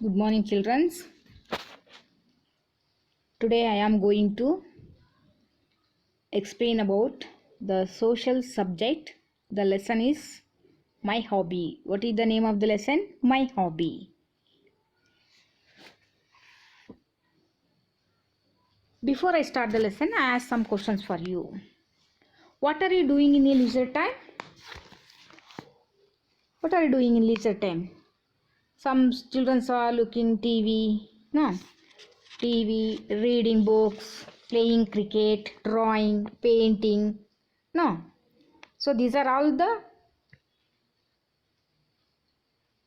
Good morning, children. Today I am going to explain about the social subject. The lesson is My Hobby. What is the name of the lesson? My Hobby. Before I start the lesson, I ask some questions for you. What are you doing in your leisure time? What are you doing in leisure time? Some children are looking TV. No. TV, reading books, playing cricket, drawing, painting. No. So these are all the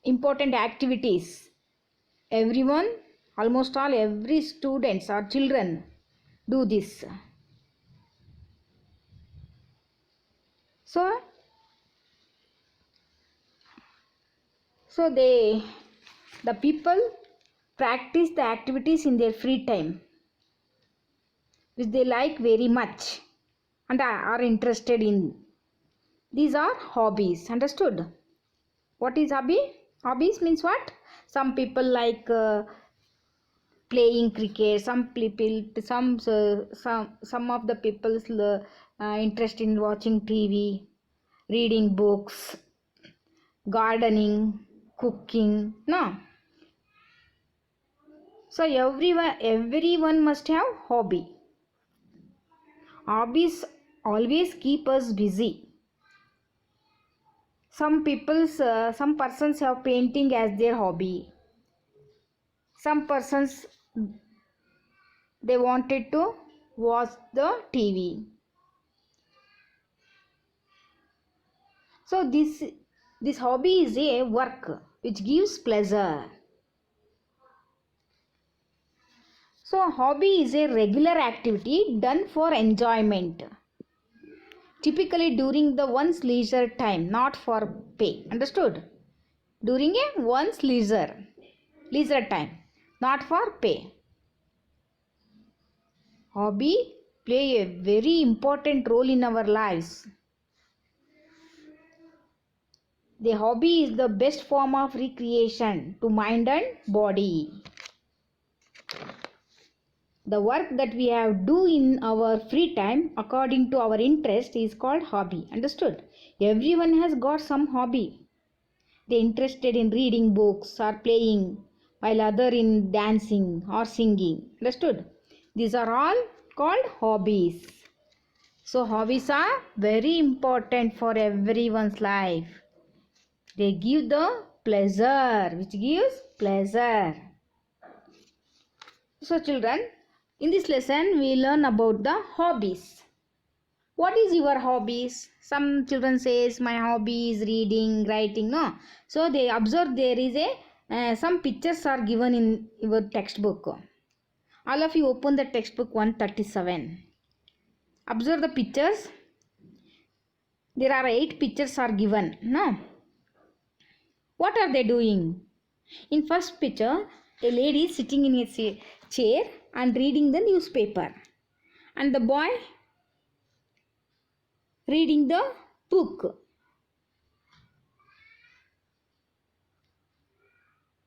important activities. Everyone, almost all, every students or children do this. So the people practice the activities in their free time which they like very much and are interested in. These are hobbies. Understood? What is hobby? Hobbies means what? Some people like playing cricket. Some people, some of the people's interest in watching TV, reading books, gardening, cooking. No. So everyone must have hobby. Hobbies always keep us busy. Some persons have painting as their hobby. Some persons they wanted to watch the TV. So this hobby is a work which gives pleasure. So hobby is a regular activity done for enjoyment. Typically during the one's leisure time, not for pay. Understood? During a one's leisure time, not for pay. Hobby play a very important role in our lives. The hobby is the best form of recreation to mind and body. The work that we have do in our free time according to our interest is called hobby. Understood? Everyone has got some hobby. They interested in reading books or playing, while other in dancing or singing. Understood? These are all called hobbies. So hobbies are very important for everyone's life. They give the pleasure, which gives pleasure. So children, in this lesson we learn about the hobbies. What is your hobbies? Some children says my hobby is reading, writing. No. So they observe there is some pictures are given in your textbook. All of you open the textbook 137. Observe the pictures. There are 8 pictures are given. No. What are they doing? In first picture, a lady is sitting in a chair and reading the newspaper. And the boy reading the book.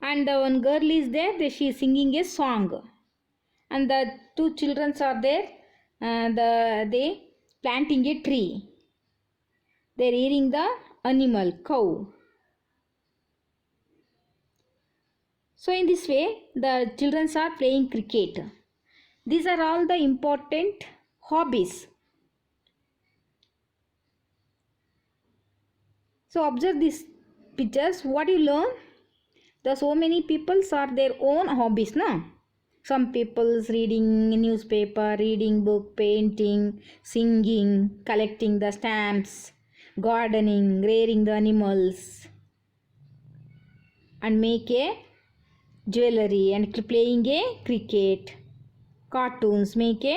And the one girl is there, she is singing a song. And the 2 children are there, they planting a tree. They are eating the animal, cow. So in this way, the children are playing cricket. These are all the important hobbies. So observe these pictures. What you learn? The so many people are their own hobbies, no? Some people's reading newspaper, reading book, painting, singing, collecting the stamps, gardening, rearing the animals, and make a jewelry and playing a cricket, cartoons, make a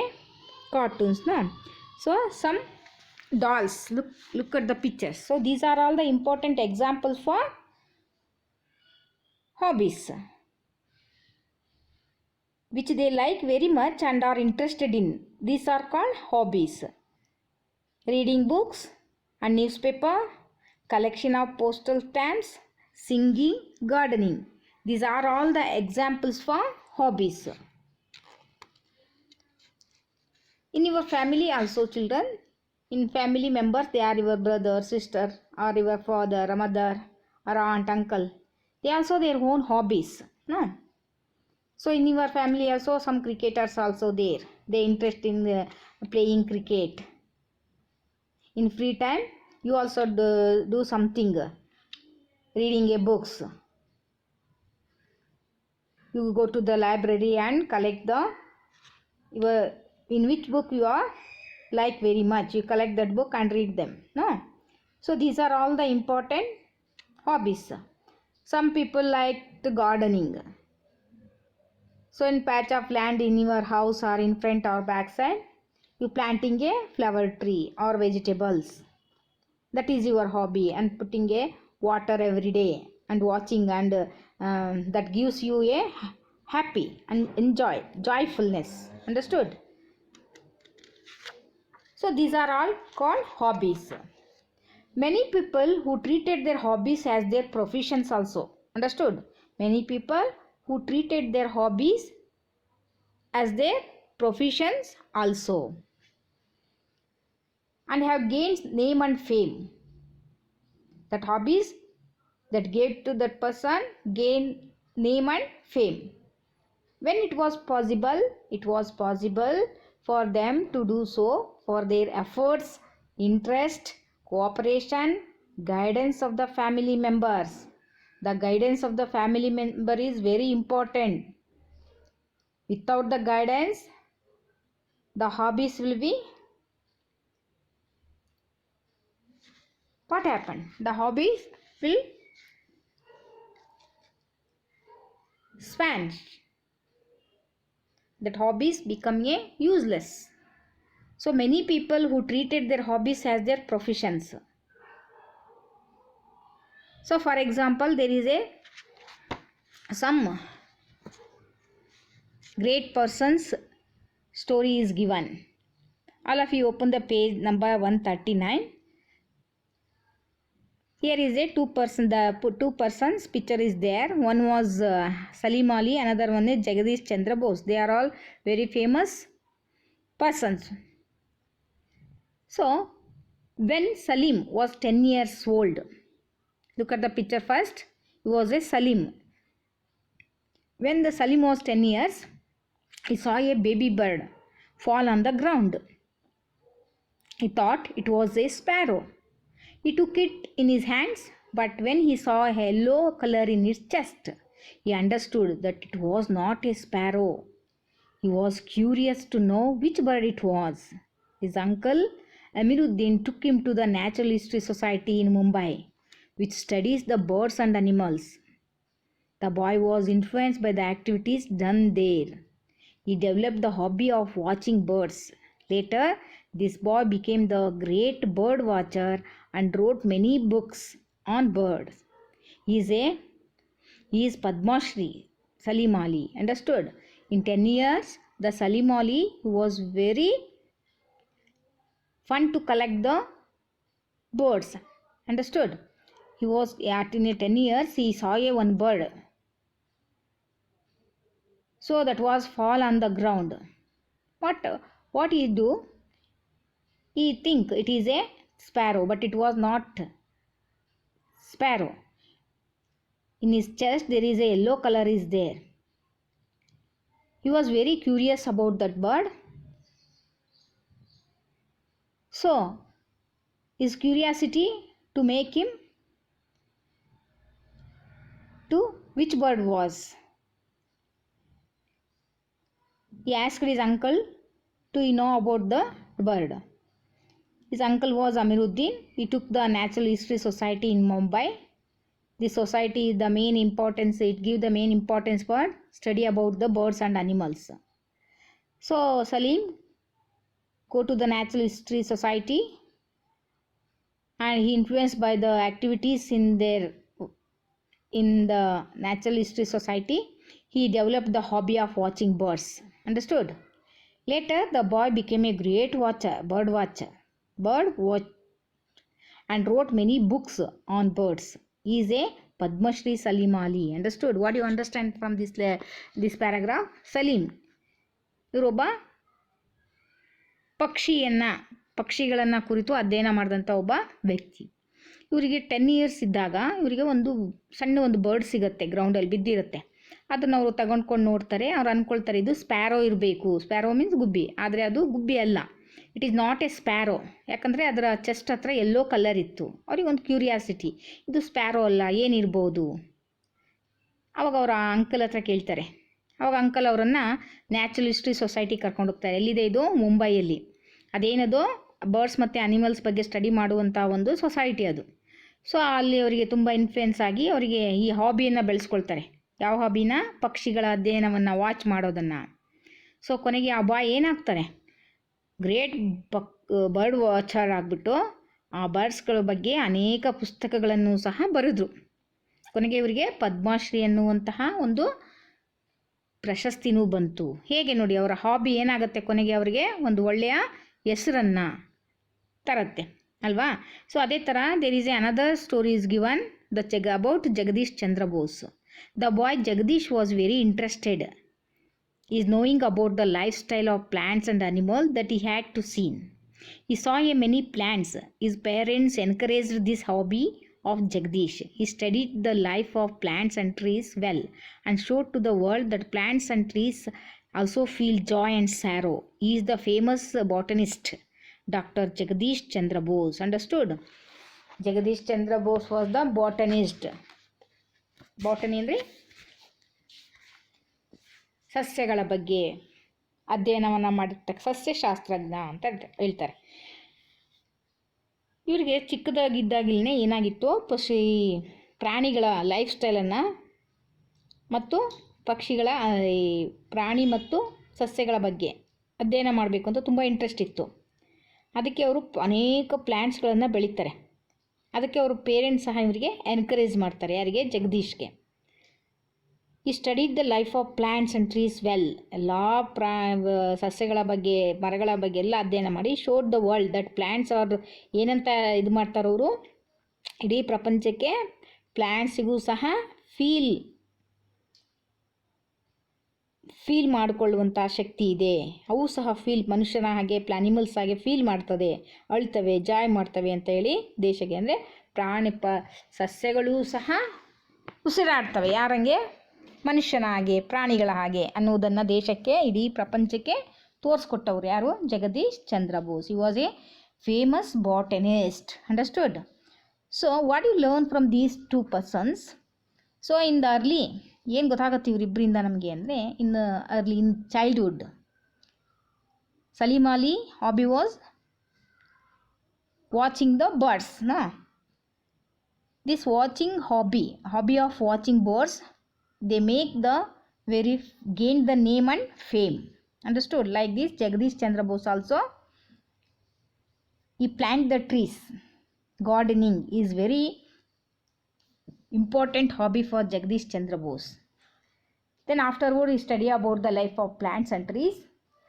cartoons, no? So some dolls, look at the pictures. So these are all the important examples for hobbies which they like very much and are interested in. These are called hobbies. Reading books and newspaper, collection of postal stamps, singing, gardening. These are all the examples for hobbies. In your family also, children, in family members, they are your brother, sister, or your father, or mother, or aunt, uncle. They also their own hobbies. No. So in your family also some cricketers also there. They interest in playing cricket. In free time, you also do something, reading a books. You go to the library and collect the your in which book you are like very much. You collect that book and read them. No. So these are all the important hobbies. Some people like the gardening. So in patch of land in your house or in front or back side, you planting a flower tree or vegetables. That is your hobby, and putting a water every day and watching, and that gives you a happy and joyfulness. Understood? So these are all called hobbies. Many people who treated their hobbies as their professions also. Understood? Many people who treated their hobbies as their professions also, and have gained name and fame. That hobbies that gave to that person gain name and fame. When it was possible for them to do so for their efforts, interest, cooperation, guidance of the family members. The guidance of the family member is very important. Without the guidance, the hobbies will be, what happened? The hobbies will vanish. That hobbies become a useless. So many people who treated their hobbies as their professions. So for example, there is some great person's story is given. All of you open the page number 139. Here is a two persons picture is there. One was Salim Ali, another one is Jagadish Chandra Bose. They are all very famous persons. So when Salim was 10 years old, look at the picture first. He was a Salim. When the Salim was 10 years, he saw a baby bird fall on the ground. He thought it was a sparrow. He took it in his hands, but when he saw a yellow color in its chest, he understood that it was not a sparrow. He was curious to know which bird it was. His uncle Amiruddin took him to the Natural History Society in Mumbai, which studies the birds and animals. The boy was influenced by the activities done there. He developed the hobby of watching birds. Later, this boy became the great bird watcher and wrote many books on birds. He is Padma Shri, Salim Ali. Understood? In 10 years, the Salim Ali was very fun to collect the birds. Understood? He was in 10 years, he saw one bird. So that was fall on the ground. What he do? He think it is a sparrow, but it was not sparrow. In his chest there is a yellow color is there. He was very curious about that bird. So his curiosity to make him to which bird was. He asked his uncle to know about the bird. His uncle was Amiruddin. He took the Natural History Society in Mumbai. The society, the main importance, it give the main importance for study about the birds and animals. So Salim go to the Natural History Society, and he influenced by the activities in the Natural History Society. He developed the hobby of watching birds. Understood? Later, the boy became a great bird watcher, and wrote many books on birds. He is a Padmashri Salim Ali. Understood? What do you understand from this paragraph? Salim, ಇವರೊಬ್ಬ ಪಕ್ಷಿಗಳನ್ನು ಕುರಿತು ಅಧ್ಯಯನ ಮಾಡಿದಂಥ ಒಬ್ಬ ವ್ಯಕ್ತಿ. ಇವರಿಗೆ 10 years ಇದ್ದಾಗ ಇವರಿಗೆ ಒಂದು ಬರ್ಡ್ ಸಿಗುತ್ತೆ, ಗ್ರೌಂಡಲ್ಲಿ ಬಿದ್ದಿರುತ್ತೆ. ಅದನ್ನು ಅವರು ತಗೊಂಡ್ಕೊಂಡು ನೋಡ್ತಾರೆ. ಅವ್ರು ಅಂದ್ಕೊಳ್ತಾರೆ ಇದು ಸ್ಪ್ಯಾರೋ ಇರಬೇಕು. ಸ್ಪ್ಯಾರೋ ಮೀನ್ಸ್ ಗುಬ್ಬಿ, ಆದರೆ ಅದು ಗುಬ್ಬಿ ಅಲ್ಲ. It is not A sparrow. ಯಾಕಂದರೆ ಅದರ ಚೆಸ್ಟ್ ಹತ್ರ ಯೆಲ್ಲೋ ಕಲರ್ ಇತ್ತು. ಅವ್ರಿಗೆ ಒಂದು ಕ್ಯೂರಿಯಾಸಿಟಿ, ಇದು ಸ್ಪ್ಯಾರೋ ಅಲ್ಲ, ಏನಿರ್ಬೋದು. ಅವಾಗ ಅವರ ಅಂಕಲ್ ಹತ್ರ ಕೇಳ್ತಾರೆ. ಅವಾಗ ಅಂಕಲ್ ಅವರನ್ನು ನ್ಯಾಚುರಲ್ ಹಿಸ್ಟ್ರಿ ಸೊಸೈಟಿ ಕರ್ಕೊಂಡು ಹೋಗ್ತಾರೆ. ಎಲ್ಲಿದೆ ಇದು? ಮುಂಬೈಯಲ್ಲಿ. ಅದೇನದು ಬರ್ಡ್ಸ್ ಮತ್ತು ಅನಿಮಲ್ಸ್ ಬಗ್ಗೆ ಸ್ಟಡಿ ಮಾಡುವಂಥ ಒಂದು ಸೊಸೈಟಿ ಅದು. ಸೊ ಅಲ್ಲಿ ಅವರಿಗೆ ತುಂಬ ಇನ್ಫ್ಲುಯೆನ್ಸ್ ಆಗಿ ಅವರಿಗೆ ಈ ಹಾಬಿಯನ್ನು ಬೆಳೆಸ್ಕೊಳ್ತಾರೆ. ಯಾವ ಹಾಬಿನ? ಪಕ್ಷಿಗಳ ಅಧ್ಯಯನವನ್ನು ವಾಚ್ ಮಾಡೋದನ್ನು. ಸೊ ಕೊನೆಗೆ ಆ ಬಾಯ್ ಏನಾಗ್ತಾರೆ? ಗ್ರೇಟ್ ಬರ್ಡ್ ವಾಚರ್ ಆಗಿಬಿಟ್ಟು ಆ ಬರ್ಡ್ಸ್ಗಳ ಬಗ್ಗೆ ಅನೇಕ ಪುಸ್ತಕಗಳನ್ನು ಸಹ ಬರೆದ್ರು. ಕೊನೆಗೆ ಇವರಿಗೆ ಪದ್ಮಶ್ರೀ ಅನ್ನುವಂತಹ ಒಂದು ಪ್ರಶಸ್ತಿನೂ ಬಂತು. ಹೇಗೆ ನೋಡಿ, ಅವರ ಹಾಬಿ ಏನಾಗುತ್ತೆ, ಕೊನೆಗೆ ಅವರಿಗೆ ಒಂದು ಒಳ್ಳೆಯ ಹೆಸರನ್ನು ತರುತ್ತೆ ಅಲ್ವಾ. ಸೊ ಅದೇ ಥರ there is a another story is given about Jagadish Chandra Bose. The boy Jagadish was very interested is knowing about the lifestyle of plants and animals that he had to see. He saw many plants. His parents encouraged this hobby of Jagdish. He studied the life of plants and trees well and showed to the world that plants and trees also feel joy and sorrow. He is the famous botanist, Dr. Jagdish Chandra Bose. Understood? Jagdish Chandra Bose was the botanist. Botany ಅಂದರೆ ಸಸ್ಯಗಳ ಬಗ್ಗೆ ಅಧ್ಯಯನವನ್ನು ಮಾಡಿರ್ತಕ್ಕ ಸಸ್ಯಶಾಸ್ತ್ರಜ್ಞ ಅಂತ ಹೇಳ್ತಾರೆ. ಇವರಿಗೆ ಚಿಕ್ಕದಾಗಿದ್ದಾಗಲೇ ಏನಾಗಿತ್ತು, ಪ್ರಾಣಿಗಳ life ಸ್ಟೈಲನ್ನು ಮತ್ತು ಪಕ್ಷಿಗಳ ಪ್ರಾಣಿ ಮತ್ತು ಸಸ್ಯಗಳ ಬಗ್ಗೆ ಅಧ್ಯಯನ ಮಾಡಬೇಕು ಅಂತ ತುಂಬ ಇಂಟ್ರೆಸ್ಟ್ ಇತ್ತು. ಅದಕ್ಕೆ ಅವರು ಅನೇಕ ಪ್ಲ್ಯಾಂಟ್ಸ್ಗಳನ್ನು ಬೆಳೀತಾರೆ. ಅದಕ್ಕೆ ಅವರು ಪೇರೆಂಟ್ಸ್ ಸಹ ಇವರಿಗೆ ಎನ್ಕರೇಜ್ ಮಾಡ್ತಾರೆ. ಯಾರಿಗೆ? ಜಗದೀಶ್ಗೆ. He studied the life of plants and trees well. ಎಲ್ಲ ಸಸ್ಯಗಳ ಬಗ್ಗೆ, ಮರಗಳ ಬಗ್ಗೆ ಎಲ್ಲ ಅಧ್ಯಯನ ಮಾಡಿ showed the world that plants are ಏನಂತ ಇದು ಮಾಡ್ತಾರವರು, ಇಡೀ ಪ್ರಪಂಚಕ್ಕೆ ಪ್ಲ್ಯಾಂಟ್ಸಿಗೂ ಸಹ ಫೀಲ್ ಮಾಡಿಕೊಳ್ಳುವಂಥ ಶಕ್ತಿ ಇದೆ. ಅವು ಸಹ ಮನುಷ್ಯನ ಹಾಗೆ ಅನಿಮಲ್ಸ್ ಹಾಗೆ ಫೀಲ್ ಮಾಡ್ತದೆ, ಅಳ್ತವೆ, ಜಾಯ್ ಮಾಡ್ತವೆ ಅಂತ ಹೇಳಿ ದೇಶಕ್ಕೆ. ಅಂದರೆ ಸಸ್ಯಗಳೂ ಸಹ ಉಸಿರಾಡ್ತವೆ. ಯಾರಂಗೆ? ಮನುಷ್ಯನ ಹಾಗೆ, ಪ್ರಾಣಿಗಳ ಹಾಗೆ ಅನ್ನೋದನ್ನು ದೇಶಕ್ಕೆ, ಇಡೀ ಪ್ರಪಂಚಕ್ಕೆ ತೋರಿಸ್ಕೊಟ್ಟವ್ರು ಯಾರು? Jagadish Chandra Bose. He was a famous botanist. Understood? So what you learn from these 2 persons? So in the early ಏನು ಗೊತ್ತಾಗುತ್ತೆ ಇವರಿಬ್ಬರಿಂದ ನಮಗೆ ಅಂದರೆ, in childhood Salim Ali hobby was watching the birds. This hobby of watching birds, they gain the name and fame. Understood? Like this, Jagdish Chandra Bose also, he plant the trees. Gardening is very important hobby for Jagdish Chandra Bose. Then afterward he study about the life of plants and trees,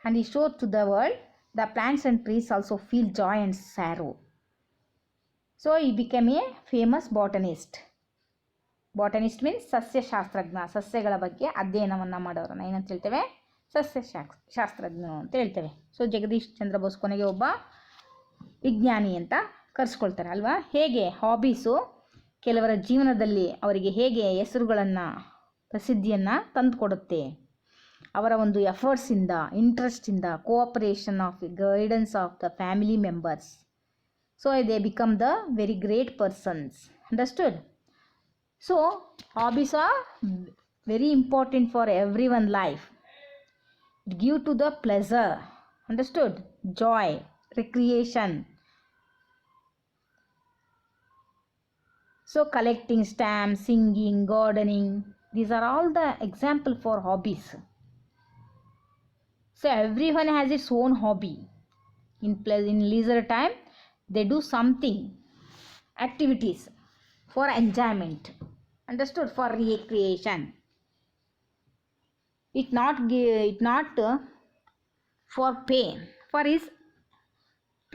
and he showed to the world the plants and trees also feel joy and sorrow. So he became a famous botanist. Botanist means ಸಸ್ಯಶಾಸ್ತ್ರಜ್ಞ. ಸಸ್ಯಗಳ ಬಗ್ಗೆ ಅಧ್ಯಯನವನ್ನು ಮಾಡೋರನ್ನ ಏನಂತ ಹೇಳ್ತೇವೆ? ಸಸ್ಯಶಾಸ್ತ್ರಜ್ಞರು ಅಂತ ಹೇಳ್ತೇವೆ. So Jagadish Chandra Bose ಕೊನೆಗೆ ಒಬ್ಬ ವಿಜ್ಞಾನಿ ಅಂತ ಕರೆಸ್ಕೊಳ್ತಾರೆ ಅಲ್ವಾ. ಹೇಗೆ ಹಾಬೀಸು ಕೆಲವರ ಜೀವನದಲ್ಲಿ ಅವರಿಗೆ ಹೇಗೆ ಹೆಸರುಗಳನ್ನು, ಪ್ರಸಿದ್ಧಿಯನ್ನು ತಂದುಕೊಡುತ್ತೆ. ಅವರ ಒಂದು ಎಫರ್ಟ್ಸಿಂದ, ಇಂಟ್ರೆಸ್ಟಿಂದ, cooperation of guidance of the family members. So they become the very great persons. Understood? So hobbies are very important for everyone's life. It give to the pleasure. Understood? Joy, recreation. So collecting stamps, singing, gardening, these are all the example for hobbies. So everyone has its own hobby. In leisure time they do something, activities for enjoyment. Understood? For recreation. It not for pain, for his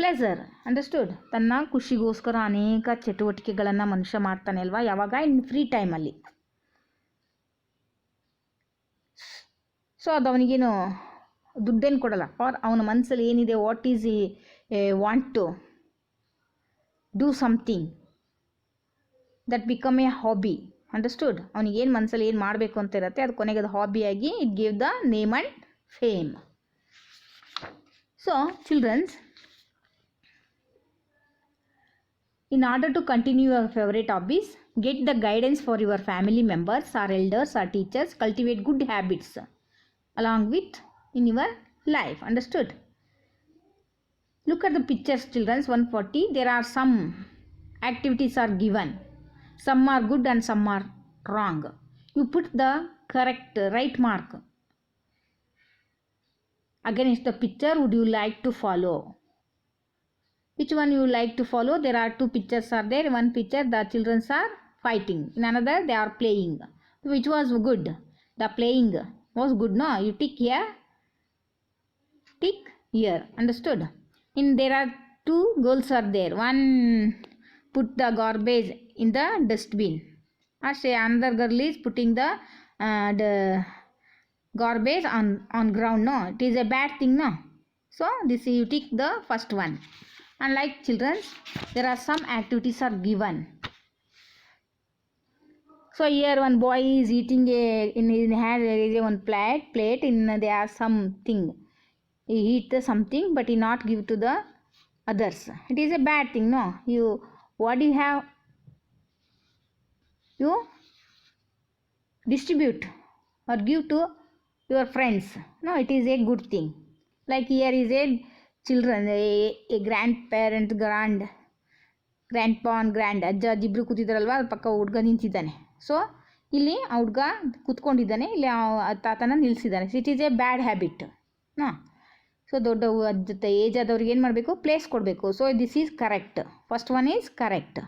pleasure. Understood? ತನ್ನ ಖುಷಿಗೋಸ್ಕರ ಅನೇಕ ಚಟುವಟಿಕೆಗಳನ್ನು ಮನುಷ್ಯ ಮಾಡ್ತಾನೆ ಅಲ್ವಾ, ಯಾವಾಗ? ಇನ್ free ಟೈಮಲ್ಲಿ. So ಅದು ಅವನಿಗೇನು ದುಡ್ಡೇನು ಕೊಡಲ್ಲ. ಫಾರ್ ಅವನ ಮನಸ್ಸಲ್ಲಿ ಏನಿದೆ, what is he want to do something that become a hobby. Understood? ಅವನಿಗೇನು ಮನಸ್ಸಲ್ಲಿ ಏನು ಮಾಡಬೇಕು ಅಂತ ಇರುತ್ತೆ, ಅದು ಕೊನೆಗೆ ಅದು ಹಾಬಿಯಾಗಿ it give the name and fame. So childrens, in order to continue your favorite hobbies, get the guidance for your family members or elders or teachers, cultivate good habits along with in your life. Understood? Look at the pictures, children. 140. There are some activities are given. Some are good and some are wrong. You put the correct right mark against the picture. Would you like to follow? Which one you like to follow? There are two pictures are there. One picture the children are fighting. In another they are playing. Which was good? The playing was good, no? You tick here, tick here. Understood? In there are two girls are there. One put the garbage in the dustbin. Another girl is putting the garbage on ground. No, it is a bad thing, no? So this you tick the first one. And like children, there are some activities are given. So here one boy is eating in his hand there is one plate in there are something. He eat something but he not give to the others. It is a bad thing, no? You what do you have? You distribute or give to your friends. No, it is a good thing. Like here is a children, a grandparent, grandpa and grand ಅಜ್ಜ ಅಜ್ಜಿ ಇಬ್ಬರು ಕೂತಿದ್ದಾರಲ್ವ, ಅದು ಪಕ್ಕ ಹುಡುಗ ನಿಂತಿದ್ದಾನೆ. So ಇಲ್ಲಿ ಆ ಹುಡುಗ ಕೂತ್ಕೊಂಡಿದ್ದಾನೆ, ಇಲ್ಲಿ ತಾತನ ನಿಲ್ಲಿಸಿದ್ದಾನೆ. It is a bad habit. ಹಾಂ, ಸೊ ದೊಡ್ಡ ಏಜ್ ಆದವ್ರಿಗೆ ಏನು ಮಾಡಬೇಕು? ಪ್ಲೇಸ್ ಕೊಡಬೇಕು. So this is correct. First one is correct.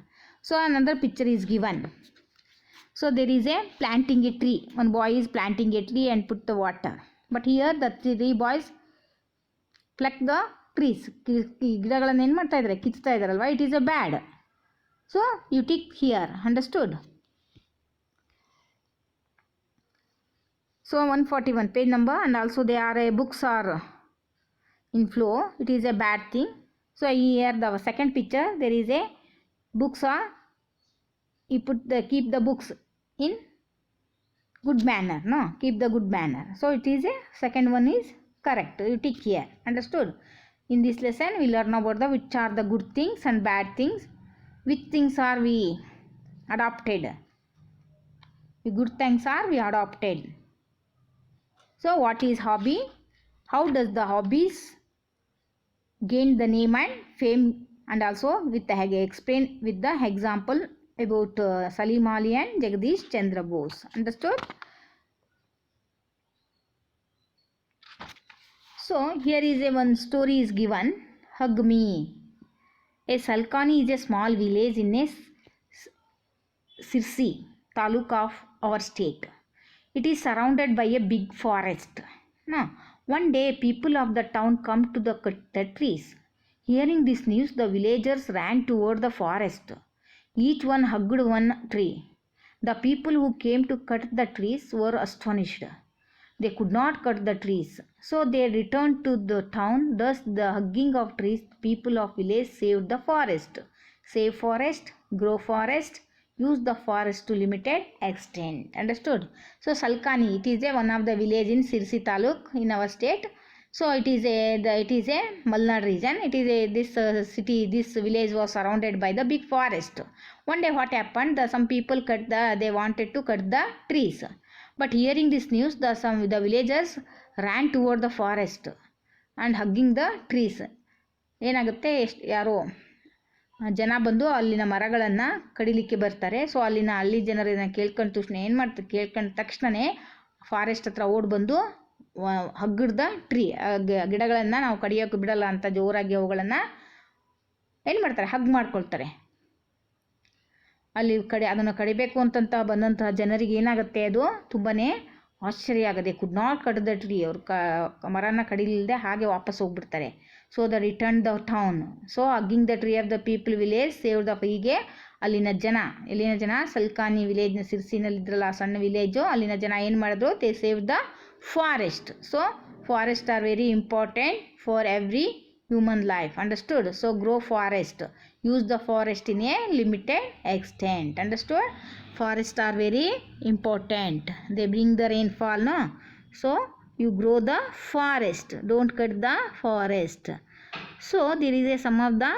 So another picture is given. So there is a planting a tree. One boy is planting a tree and put the water. But here the three boys pluck the trees. ಗಿಡಗಳನ್ನು ಏನು ಮಾಡ್ತಾ ಇದ್ದಾರೆ? ಕಿತ್ತಾ ಇದ್ದಾರಲ್ವ. It is a bad. So you tick here. Understood? So 141 page number, and also they are books are in flow. It is a bad thing. So here the second picture there is a books are, you put the keep the books in good manner, no? Keep the good manner. So it is a second one is correct. You tick here. Understood? In this lesson we learn about the which are the good things and bad things. Which things are we adopted? The good things are we adopted. So what is hobby? How does the hobbies gain the name and fame? And also with the explain with the example about Salim Ali and Jagdish Chandra Bose. Understood? So here is a one story is given. Hug Me. A Salkani is a small village in a Sirsi taluk of our state. It is surrounded by a big forest. Now, one day people of the town come to cut the trees. Hearing this news, the villagers ran toward the forest. Each one hugged one tree. The people who came to cut the trees were astonished. They could not cut the trees, so they returned to the town. Thus the hugging of trees, people of village saved the forest. Save forest, grow forest, use the forest to limited extent. Understood? So Salkani, it is a one of the village in Sirsi taluk in our state. So it is a Malnad region. It is a this village was surrounded by the big forest. One day what happened? Some people they wanted to cut the trees. But hearing this news, the villagers ran toward the forest and hugging the trees. ಏನಾಗುತ್ತೆ, ಯಾರೋ ಜನ ಬಂದು ಅಲ್ಲಿನ ಮರಗಳನ್ನು ಕಡಿಲಿಕ್ಕೆ ಬರ್ತಾರೆ. So ಹಳ್ಳಿ ಜನರನ್ನ ಕೇಳ್ಕೊಂಡ ತಕ್ಷಣನೇ ಫಾರೆಸ್ಟ್ ಹತ್ರ ಓಡ್ ಬಂದು ಹಗ್ಗದ ಟ್ರೀ ಗಿಡಗಳನ್ನು ನಾವು ಕಡಿಯೋಕೆ ಬಿಡಲ್ಲ ಅಂತ ಜೋರಾಗಿ ಅವುಗಳನ್ನು ಏನು ಮಾಡ್ತಾರೆ? ಹಗ್ ಮಾಡ್ಕೊಳ್ತಾರೆ. ಅಲ್ಲಿ ಅದನ್ನು ಕಡಿಬೇಕು ಅಂತಂತ ಬಂದಂತಹ ಜನರಿಗೆ ಏನಾಗುತ್ತೆ, ಅದು ತುಂಬಾ ಆಶ್ಚರ್ಯ ಆಗದೆ could not cut the tree, ಅವ್ರು ಮರನ ಕಡಿಲಿಲ್ಲದೆ ಹಾಗೆ ವಾಪಸ್ ಹೋಗ್ಬಿಡ್ತಾರೆ. So the return the town, so hugging the tree of the people village save the, ಹೀಗೆ ಅಲ್ಲಿನ ಜನ ಸಲ್ಕಾನಿ ವಿಲೇಜ್ನ ಸಿರ್ಸಿನಲ್ಲಿದ್ರಲ್ಲ ಆ ಸಣ್ಣ ವಿಲೇಜು, ಅಲ್ಲಿನ ಜನ ಏನು ಮಾಡಿದ್ರು, they save the forest. So forest are very important for every human life, understood? So grow forest, use the forest in a limited extent, understood? Forests are very important, they bring the rainfall, no? So you grow the forest, don't cut the forest. So there is a some of the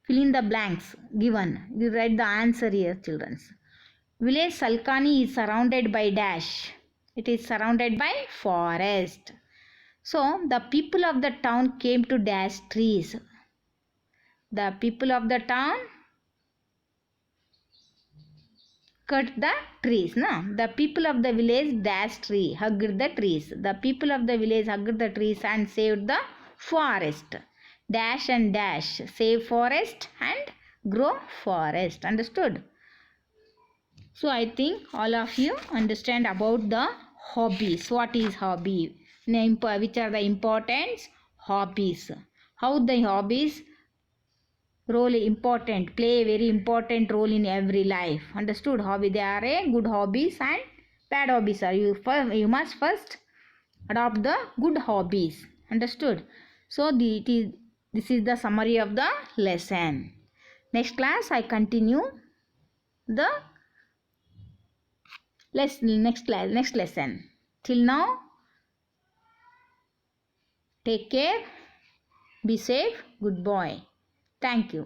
fill in the blanks given, you write the answer here, children. Village Salkani is surrounded by dash, it is surrounded by forest. So the people of the town came to dash trees. The people of the town cut the trees, no? The people of the village dash tree, hugged the trees. The people of the village hugged the trees and saved the forest. Dash and dash, save forest and grow forest, understood? So I think all of you understand about the hobbies. What is hobby? Which are the important hobbies? How the hobbies play a very important role in every life, understood? Hobby, they are a good hobbies and bad hobbies are. You must first adopt the good hobbies, understood? So this is the summary of the lesson. Next class I continue the next lesson. Till now, take care, be safe, good boy. Thank you.